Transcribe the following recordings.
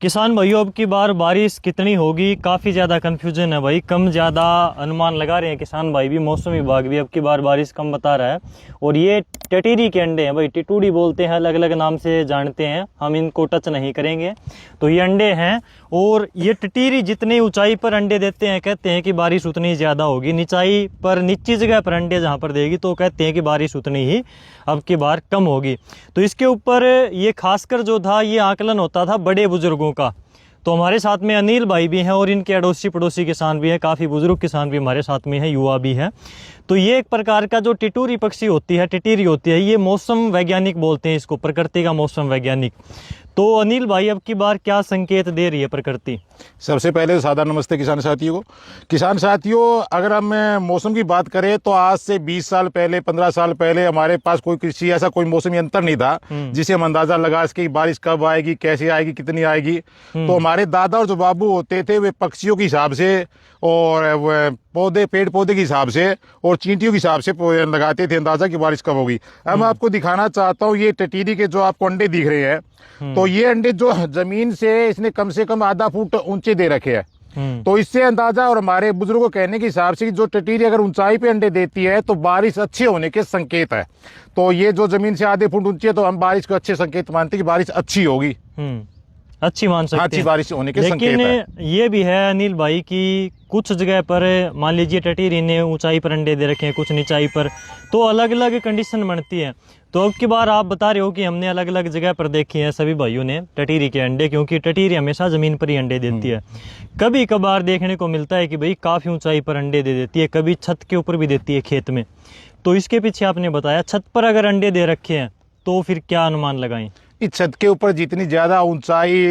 किसान भाइयों, अब की बार बारिश कितनी होगी, काफ़ी ज़्यादा कन्फ्यूजन है भाई। कम ज़्यादा अनुमान लगा रहे हैं किसान भाई भी, मौसम विभाग भी अब की बार बारिश कम बता रहा है। और ये टटीरी के अंडे हैं भाई, टिटूड़ी बोलते हैं, अलग अलग नाम से जानते हैं, हम इनको टच नहीं करेंगे। तो ये अंडे हैं और ये टटीरी जितनी ऊंचाई पर अंडे देते हैं कहते हैं कि बारिश उतनी ज़्यादा होगी, निचाई पर निच्ची जगह पर अंडे जहाँ पर देगी तो कहते हैं कि बारिश उतनी ही अब की बार कम होगी। तो इसके ऊपर ये खासकर जो था ये आकलन होता था बड़े बुजुर्गों का। तो हमारे साथ में अनिल भाई भी हैं और इनके अड़ोसी पड़ोसी किसान भी हैं, काफ़ी बुजुर्ग किसान भी हमारे साथ में हैं, युवा भी हैं। तो ये एक प्रकार का जो टिटूरी पक्षी होती है, टिटीरी होती है, ये मौसम वैज्ञानिक बोलते हैं इसको, प्रकृति का मौसम वैज्ञानिक। तो अनिल भाई, अब की बार क्या संकेत दे रही है प्रकृति? सबसे पहले सादा नमस्ते किसान साथियों को। किसान साथियों, अगर हम मौसम की बात करें तो आज से 20 साल पहले, 15 साल पहले हमारे पास कोई कृषि ऐसा कोई मौसम यंत्र नहीं था जिसे हम अंदाजा लगा सके बारिश कब आएगी, कैसे आएगी, कितनी आएगी। तो हमारे दादा और जो बाबू होते थे वे पक्षियों के हिसाब से और पौधे, पेड़ पौधे के हिसाब से और चींटियों के हिसाब से लगाते थे अंदाजा कि बारिश कब होगी। अब मैं आपको दिखाना चाहता हूँ ये टटीरी के जो आपको अंडे दिख रहे हैं, तो ये अंडे जो जमीन से इसने कम से कम आधा फुट ऊंचे दे रखे हैं। तो इससे अंदाजा और हमारे बुजुर्गों के कहने के हिसाब से जो टटीरी अगर ऊंचाई पे अंडे देती है तो बारिश अच्छे होने के संकेत है। तो ये जो जमीन से आधे फुट ऊंची है तो हम बारिश को अच्छे संकेत मानते हैं कि बारिश अच्छी होगी, अच्छी मान सकते हैं, अच्छी बारिश होने के संकेत है। लेकिन ये भी है अनिल भाई कि कुछ जगह पर मान लीजिए टटीरी ने ऊंचाई पर अंडे दे रखे हैं, कुछ निचाई पर, तो अलग अलग कंडीशन बनती है। तो अब की बार आप बता रहे हो कि हमने अलग अलग जगह पर देखे हैं सभी भाइयों ने टटीरी के अंडे, क्योंकि टटीरी हमेशा ज़मीन पर ही अंडे देती है। कभी कभार देखने को मिलता है कि भाई काफ़ी ऊंचाई पर अंडे दे देती है, कभी छत के ऊपर भी देती है खेत में। तो इसके पीछे आपने बताया छत पर अगर अंडे दे रखे हैं तो फिर क्या अनुमान लगाएं? इस छत के ऊपर जितनी ज्यादा ऊंचाई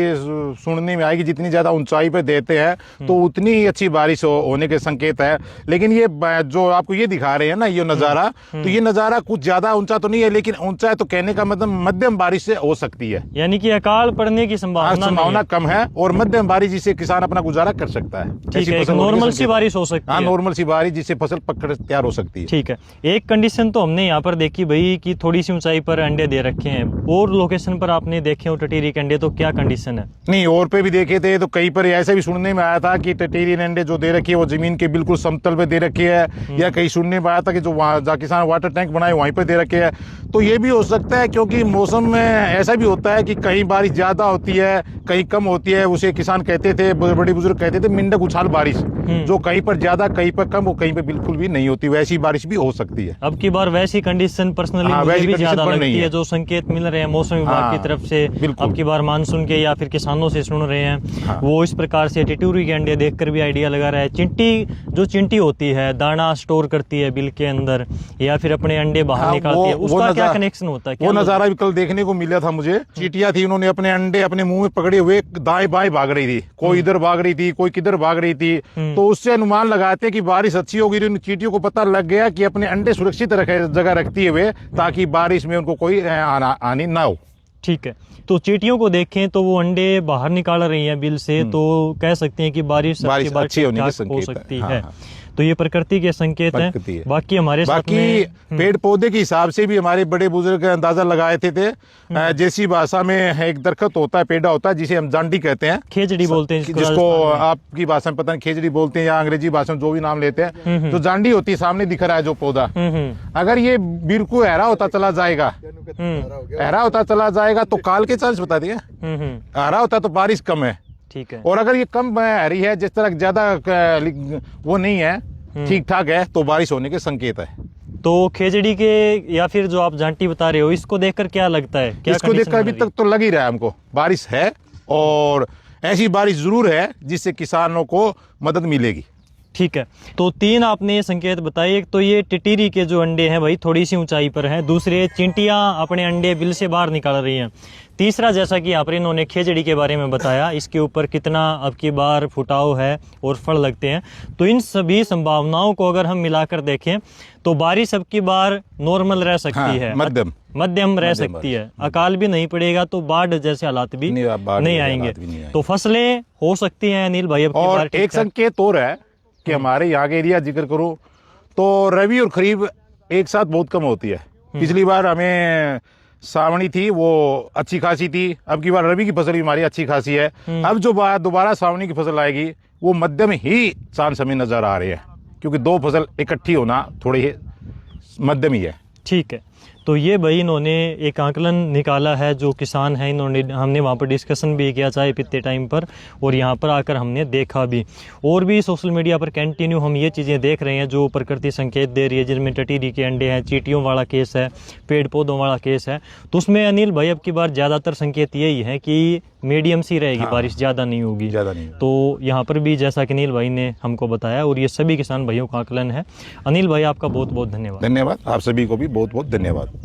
सुनने में आएगी, जितनी ज्यादा ऊंचाई पे देते हैं तो उतनी ही अच्छी बारिश होने के संकेत है। लेकिन ये जो आपको ये दिखा रहे हैं ना ये नज़ारा, तो ये नज़ारा कुछ ज्यादा ऊंचा तो नहीं है, लेकिन ऊंचा है तो कहने का मतलब मध्यम बारिश से हो सकती है, यानी कि अकाल पड़ने की संभावना कम है और मध्यम बारिश जिससे किसान अपना गुजारा कर सकता है। ठीक है, नॉर्मल सी बारिश हो सकती है। हाँ, नॉर्मल सी बारिश जिससे फसल पकड़ तैयार हो सकती है। ठीक है, एक कंडीशन तो हमने यहाँ पर देखी भाई कि थोड़ी सी ऊंचाई पर अंडे दे रखे हैं, और लोकेशन पर आपने देखे टटीरी के अंडे, तो क्या कंडीशन है? नहीं, और पे भी देखे थे तो कहीं पर ऐसा भी सुनने में आया था कि टटीरी अंडे जो दे रखी है वो जमीन के बिल्कुल समतल पे दे रखी है, या कहीं सुनने में आया था कि जो वहाँ जहाँ किसान वाटर टैंक बनाए वहीं पे दे रखे है। तो ये भी हो सकता है, क्योंकि मौसम में ऐसा भी होता है कि कहीं बारिश ज्यादा होती है, कहीं कम होती है। उसे किसान कहते थे, बड़े बुजुर्ग कहते थे मिंडक उछाल बारिश, जो कहीं पर ज्यादा, कहीं पर कम और कहीं पर बिल्कुल भी नहीं होती, वैसी बारिश भी हो सकती है। अब की बार वैसी कंडीशन पर्सनली मुझे भी ज्यादा लगती है, जो संकेत मिल रहे हैं मौसम विभाग की तरफ से। अब की बार मानसून के या फिर किसानों से सुन रहे हैं, वो इस प्रकार से टिटूरी के अंडे देखकर भी आइडिया लगा रहा है। चिंटी होती है, दाना स्टोर करती है बिल के अंदर, या फिर अपने अंडे बाहर निकालती है, उसका क्या कनेक्शन होता है? वो नजारा भी कल देखने को मिला था मुझे। चींटियां थी, उन्होंने अपने अंडे अपने मुंह में पकड़े हुए दाएं बाएं भाग रही थी, कोई इधर भाग रही थी, कोई किधर भाग रही थी। तो उससे अनुमान लगाते हैं कि बारिश अच्छी होगी। उन चींटियों को पता लग गया कि अपने अंडे सुरक्षित जगह रखती हुए, ताकि बारिश में उनको कोई हानि ना हो। ठीक है, तो चींटियों को देखें तो वो अंडे बाहर निकाल रही हैं बिल से, तो कह सकते हैं कि बारिश अच्छी होने की संकेत हो सकती है। तो ये प्रकृति के संकेत हैं। बाकी हमारे साथ में पेड़ पौधे के हिसाब से भी हमारे बड़े बुजुर्ग अंदाजा लगाए थे। जैसी भाषा में एक दरख्त होता है, पेड़ा होता है, जिसे हम जांडी कहते हैं, खेजड़ी बोलते हैं जिसको आपकी भाषा में पता नहीं खेजड़ी बोलते हैं या अंग्रेजी भाषा में जो भी नाम लेते हैं। तो जांडी होती है, सामने दिख रहा है जो पौधा, अगर ये बिल्कुल हरा होता चला जाएगा तो काल के चांस बता दिए, हरा होता तो बारिश कम है। ठीक है, और अगर ये कम हरी है, जिस तरह ज्यादा वो नहीं है, ठीक ठाक है, तो बारिश होने के संकेत है। तो खेजड़ी के या फिर जो आप जांटी बता रहे हो, इसको देखकर क्या लगता है? इसको देखकर अभी तक तो लग ही रहा है हमको बारिश है, और ऐसी बारिश जरूर है जिससे किसानों को मदद मिलेगी। ठीक है, तो 3 आपने ये संकेत बताए। एक तो ये टिटीरी के जो अंडे हैं भाई थोड़ी सी ऊंचाई पर हैं, दूसरे चींटियां अपने अंडे बिल से बाहर निकाल रही हैं, तीसरा जैसा कि यहाँ पर इन्होंने खेजड़ी के बारे में बताया, इसके ऊपर कितना अब की बार फुटाव है और फल लगते हैं। तो इन सभी संभावनाओं को अगर हम मिलाकर देखें तो बारिश अब की बार नॉर्मल रह सकती है, मध्यम रह सकती है, अकाल भी नहीं पड़ेगा, तो बाढ़ जैसे हालात भी नहीं आएंगे। तो फसलें हो सकती हैं अनिल भाई अब की बार। एक संकेत और है कि हमारे यहाँ के एरिया जिक्र करूं तो रबी और खरीफ एक साथ बहुत कम होती है। पिछली बार हमें सावणी थी वो अच्छी खासी थी। अब की बार रबी की फसल भी हमारी अच्छी खासी है। अब जो बात दोबारा सावणी की फसल आएगी वो मध्यम ही चांस हमें नजर आ रही है, क्योंकि दो फसल इकट्ठी होना थोड़ी ही मध्यम ही है। ठीक है, तो ये भाई इन्होंने एक आकलन निकाला है, जो किसान हैं इन्होंने, हमने वहाँ पर डिस्कशन भी किया चाय पीते टाइम पर, और यहाँ पर आकर हमने देखा भी। और भी सोशल मीडिया पर कंटिन्यू हम ये चीज़ें देख रहे हैं जो प्रकृति संकेत दे रही है, जिनमें टटीरी के अंडे हैं, चींटियों वाला केस है, पेड़ पौधों वाला केस है। तो उसमें अनिल भाई अब की बार ज़्यादातर संकेत यही है कि मीडियम सी रहेगी, बारिश ज़्यादा नहीं होगी। ज़्यादा नहीं। तो यहाँ पर भी जैसा कि अनिल भाई ने हमको बताया, और ये सभी किसान भाइयों का आकलन है। अनिल भाई आपका बहुत बहुत धन्यवाद। धन्यवाद, आप सभी को भी बहुत बहुत धन्यवाद।